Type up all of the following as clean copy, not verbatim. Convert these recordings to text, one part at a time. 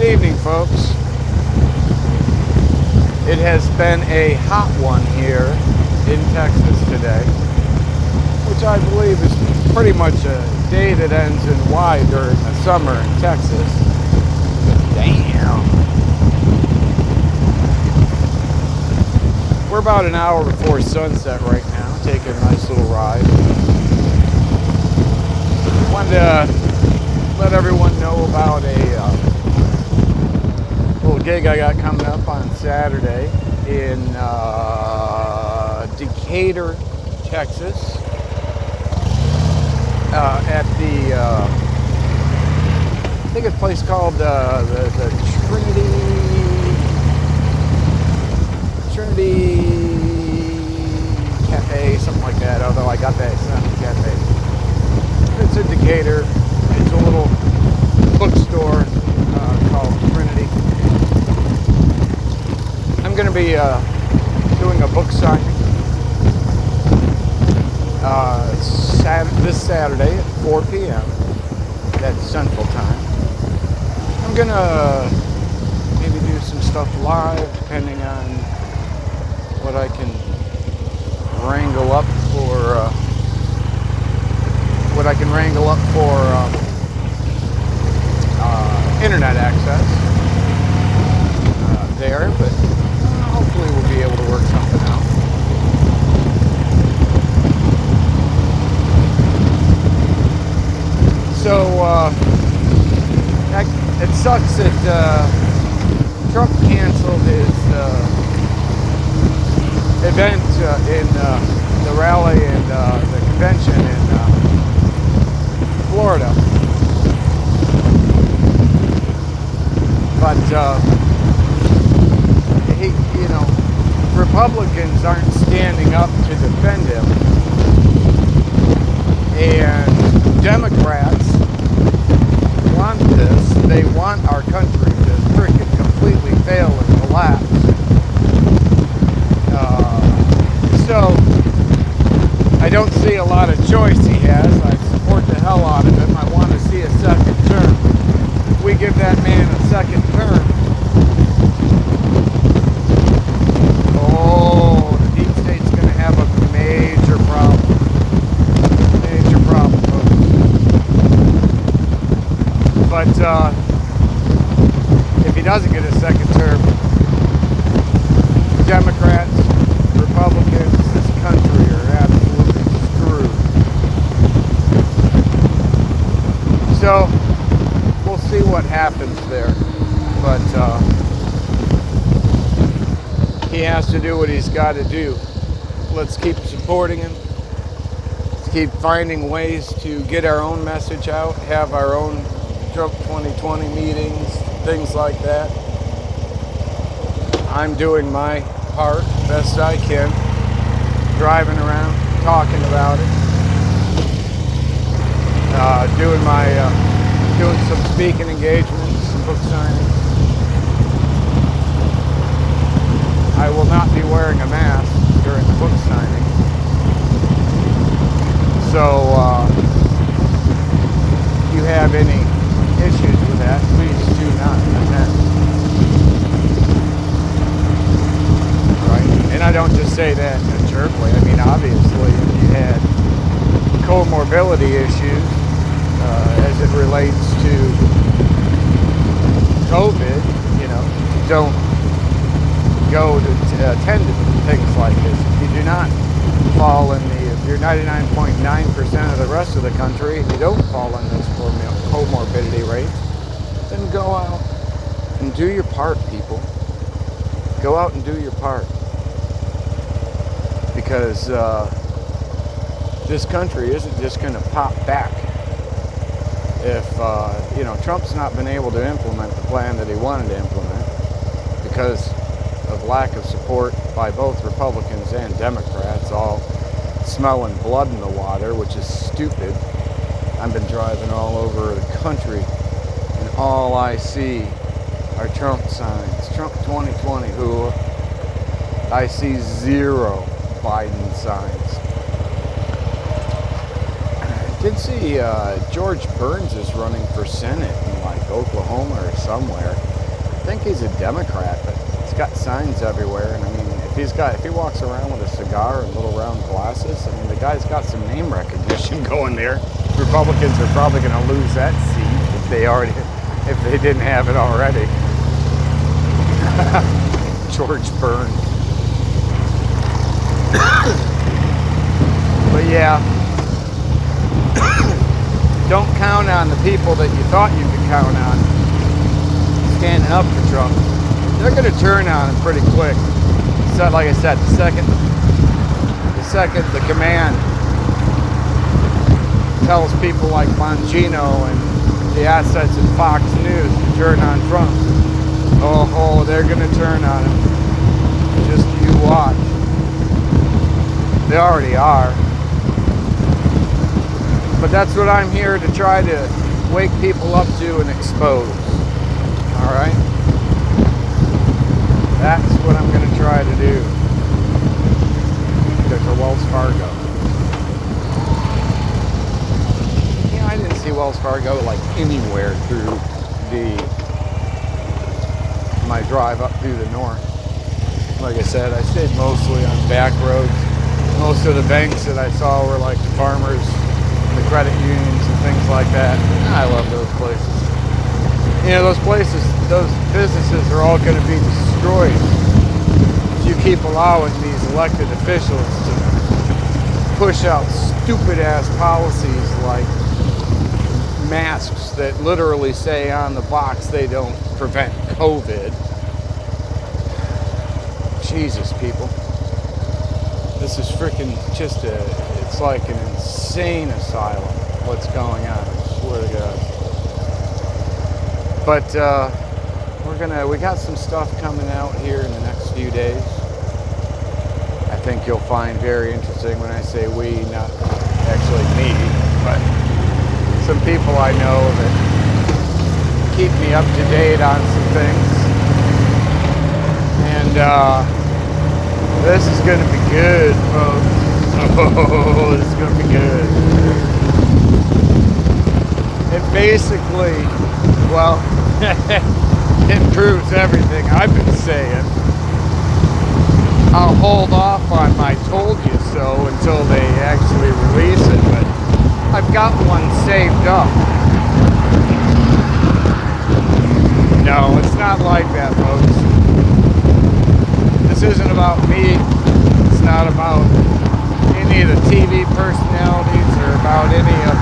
evening, folks. It has been a hot one here in Texas today, which I believe is pretty much a day that ends in Y during the summer in Texas. Damn. We're about an hour before sunset right now, taking a nice little ride. Wanted to let everyone know about a little gig I got coming up on Saturday in Decatur, Texas, at the I think it's a place called the Trinity Cafe, something like that. Although I got that, it's not the cafe. It's in Decatur. It's a little bookstore called Trinity. I'm going to be doing a book signing this Saturday at 4 p.m. That's Central Time. I'm going to maybe do some stuff live, depending on what I can wrangle up for internet access there, but hopefully we'll be able to work something out. So it sucks that Trump canceled his event in the rally and the convention in Florida. But Republicans aren't standing up to defend him, and Democrats want this. They want our country to frickin' completely fail and collapse. So I don't see a lot of choice he has. I support the hell out of him. I want to see a second term. If we give that man a second term, oh, the deep state's going to have a major problem. Major problem, folks. But if he doesn't get a second term, Democrats, Republicans, this country are absolutely screwed. So we'll see what happens there. But he has to do what he's got to do. Let's keep supporting him. Let's keep finding ways to get our own message out, have our own Trump 2020 meetings, things like that. I'm doing my part best I can, driving around, talking about it, doing some speaking engagements, some book signings. I will not be wearing a mask during the book signing. So if you have any issues with that, please do not attend. Right? And I don't just say that in a jerk way. I mean, obviously, if you had comorbidity issues as it relates to COVID, don't go to attend to things like this. If you do not fall in if you're 99.9% of the rest of the country, and you don't fall in those comorbidity rates, then go out and do your part, people. Go out and do your part. Because this country isn't just going to pop back. If, Trump's not been able to implement the plan that he wanted to implement because of lack of support by both Republicans and Democrats, all smelling blood in the water, which is stupid. I've been driving all over the country, and all I see are Trump signs. Trump 2020, who I see zero Biden signs. I did see George Burns is running for Senate in like Oklahoma or somewhere. think he's a Democrat, but he's got signs everywhere. And I mean, if he walks around with a cigar and little round glasses, I mean, the guy's got some name recognition going there. Republicans are probably going to lose that seat if they didn't have it already. George Byrne. But yeah, don't count on the people that you thought you could count on standing up for Trump. They're going to turn on him pretty quick. So, like I said, the second the command tells people like Bongino and the assets at Fox News to turn on Trump, they're going to turn on him. Just you watch. They already are. But that's what I'm here to try to wake people up to and expose. Alright? That's what I'm going to try to do. There's a Wells Fargo. Yeah, I didn't see Wells Fargo like anywhere through my drive up through the north. Like I said, I stayed mostly on back roads. Most of the banks that I saw were like the farmers, the credit unions and things like that. I love those places. You know, those places, those businesses are all going to be destroyed if you keep allowing these elected officials to push out stupid ass policies like masks that literally say on the box they don't prevent COVID. Jesus, people. This is freaking just it's like an insane asylum, what's going on, I swear to God. But we got some stuff coming out here in the next few days. I think you'll find very interesting when I say we, not actually me, but some people I know that keep me up to date on some things. And this is going to be good, folks. Oh, this is going to be good. It basically, well, it proves everything I've been saying. I'll hold off on my told you so until they actually release it, but I've got one saved up. No, it's not like that, folks. This isn't about me. It's not about any of the TV personalities or about any of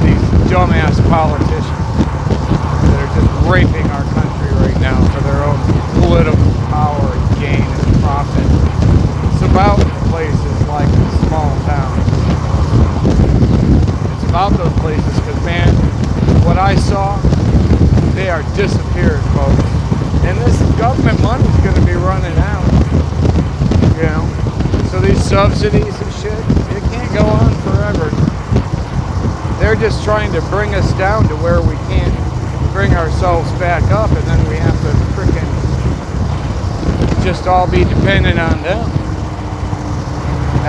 these dumbass politicians that are just raping our country right now for their own political power and gain and profit. It's about places like the small towns. It's about those places because, man, what I saw, they are disappeared, folks. And this government money is going to be running out, you know. So these subsidies and shit, it can't go on forever. They're just trying to bring us down to where we can't bring ourselves back up, and then we have to frickin' just all be dependent on them.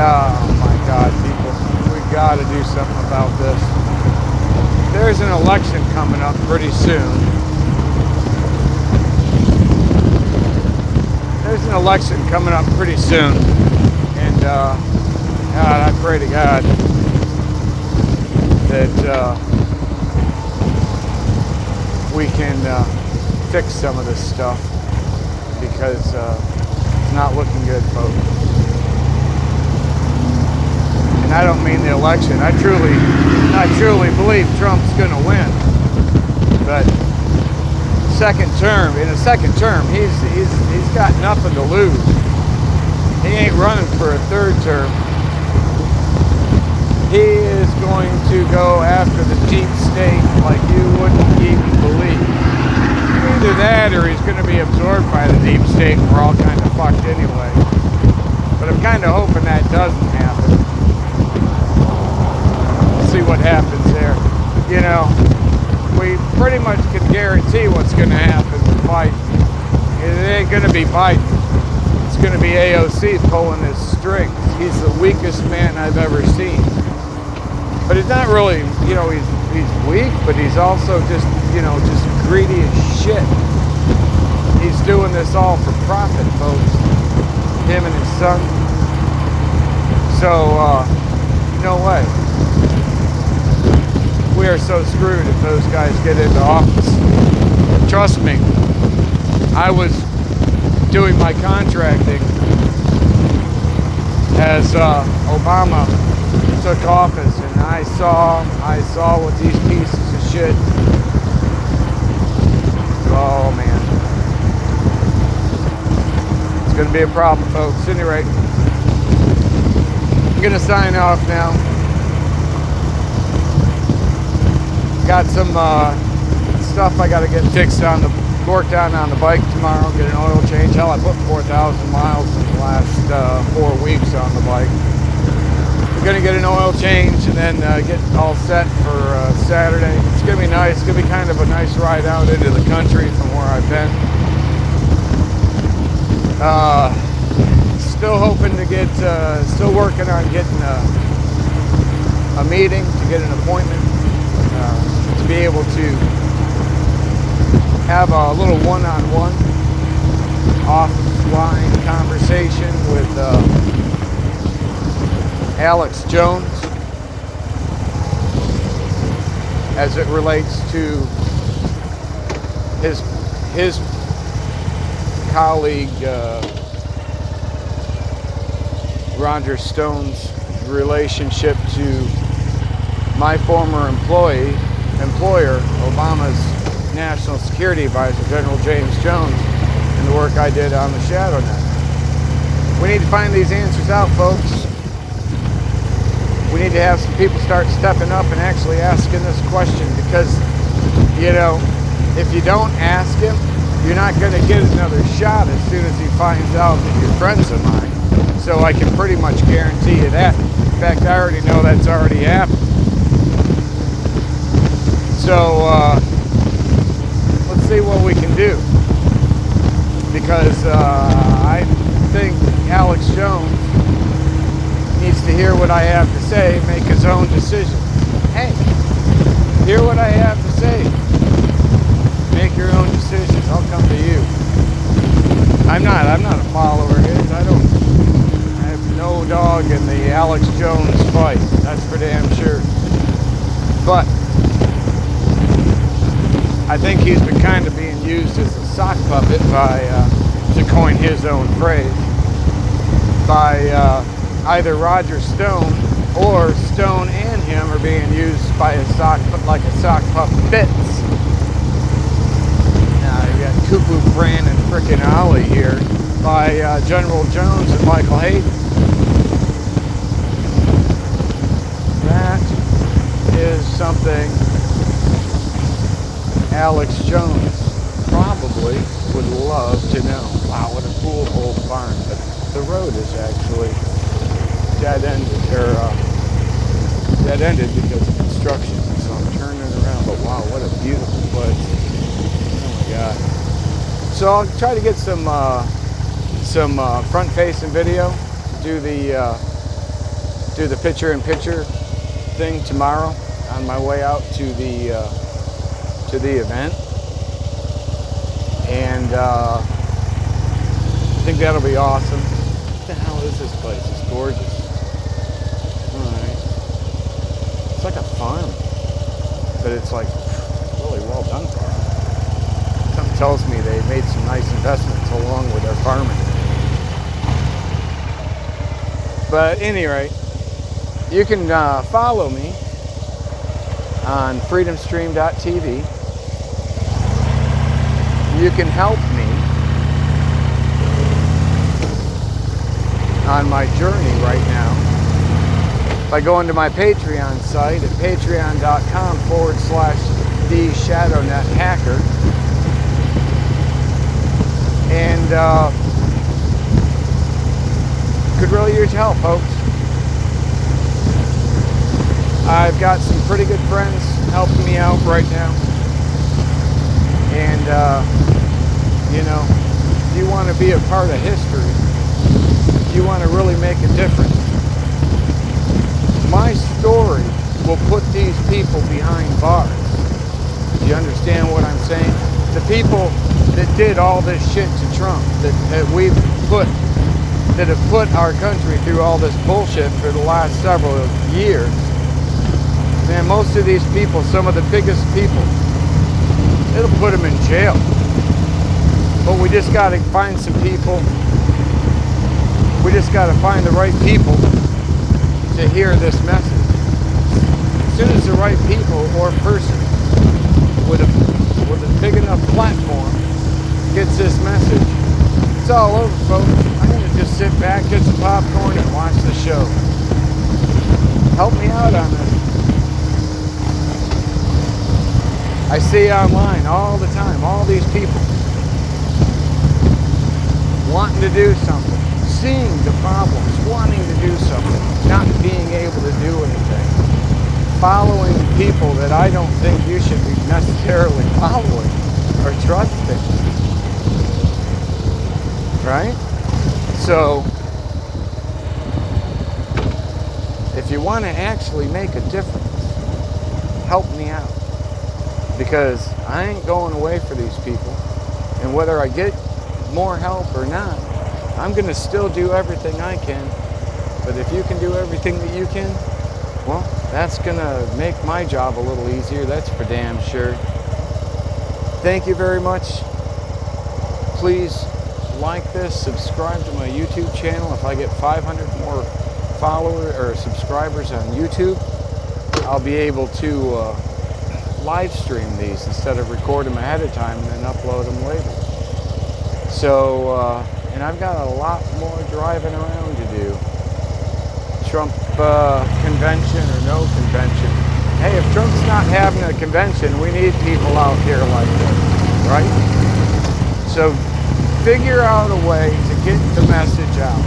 Oh my God, people, we got to do something about this. There's an election coming up pretty soon. There's an election coming up pretty soon, and God, I pray to God that we can fix some of this stuff, because it's not looking good, folks. And I don't mean the election. I truly believe Trump's going to win, but in a second term, he's got nothing to lose. He ain't running for a third term. He is going to go after the deep state like you wouldn't even believe. Either that or he's going to be absorbed by the deep state and we're all kind of fucked anyway. But I'm kind of hoping that doesn't happen. We'll see what happens there. You know, we pretty much can guarantee what's going to happen with Biden. It ain't going to be Biden. It's going to be AOC pulling his strings. He's the weakest man I've ever seen. But he's not really, you know, he's weak, but he's also just, you know, just greedy as shit. he's doing this all for profit, folks. Him and his son. So, no way. We are so screwed if those guys get into office. Trust me, I was doing my contracting as Obama took office, and I saw what these pieces of shit. Oh man, it's gonna be a problem, folks. At any rate, I'm gonna sign off now. Got some stuff I gotta get fixed on worked on the bike tomorrow. Get an oil change. Hell, I put 4,000 miles in the last 4 weeks on the bike. We're gonna get an oil change and then get all set for Saturday. It's gonna be nice. It's gonna be kind of a nice ride out into the country from where I've been. Still hoping to get, still working on getting a meeting, to get an appointment, to be able to have a little one-on-one offline conversation with Alex Jones as it relates to his colleague Roger Stone's relationship to my former employer, Obama's National Security Advisor, General James Jones, and the work I did on the Shadow Net. We need to find these answers out, folks. We need to have some people start stepping up and actually asking this question, because, you know, if you don't ask him, you're not going to get another shot as soon as he finds out that you're friends of mine. So I can pretty much guarantee you that. In fact, I already know that's already happened. So, let's see what we can do. Because I think Alex Jones needs to hear what I have to say, make his own decision. Hey, hear what I have to say. Make your own decisions. I'll come to you. I'm not a follower of his. I have no dog in the Alex Jones fight. That's for damn sure. But I think he's been kind of being used as a sock puppet by, to coin his own phrase, by either Roger Stone, or Stone and him are being used by a sock puppet. Now you got Cuckoo Fran and frickin' Ollie here by General Jones and Michael Hayden. That is something Alex Jones probably would love to know. Wow, what a cool old farm. But the road is actually dead-ended because of construction. So I'm turning around, but wow, what a beautiful place. Oh my God. So I'll try to get some front-facing video, do the picture-in-picture thing tomorrow on my way out to the event, and I think that'll be awesome. What the hell is this place? It's gorgeous. Alright. It's like a farm, but it's like really well done farm. Something tells me they made some nice investments along with their farming. But at any rate, you can follow me on freedomstream.tv. You can help me on my journey right now by going to my Patreon site at patreon.com/TheShadowNetHacker, and could really use your help, folks. I've got some pretty good friends helping me out right now, and you know, if you want to be a part of history, if you want to really make a difference, my story will put these people behind bars. Do you understand what I'm saying? the people that did all this shit to Trump, that have put our country through all this bullshit for the last several years, man, most of these people, some of the biggest people, it'll put them in jail. But we just got to find some people. We just got to find the right people to hear this message. As soon as the right people or person with a big enough platform gets this message, it's all over, folks. I'm going to just sit back, get some popcorn, and watch the show. Help me out on this. I see online all the time, all these people wanting to do something, seeing the problems, wanting to do something, not being able to do anything, following people that I don't think you should be necessarily following or trusting, right? So, if you want to actually make a difference, help me out, because I ain't going away for these people, and whether I get more help or not, I'm going to still do everything I can. But if you can do everything that you can, well, that's going to make my job a little easier. That's for damn sure. Thank you very much. Please like this, subscribe to my YouTube channel. If I get 500 more followers or subscribers on YouTube, I'll be able to live stream these instead of record them ahead of time and then upload them later. So, and I've got a lot more driving around to do. Trump convention or no convention. Hey, if Trump's not having a convention, we need people out here like this, right? So figure out a way to get the message out.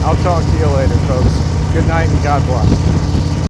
I'll talk to you later, folks. Good night and God bless.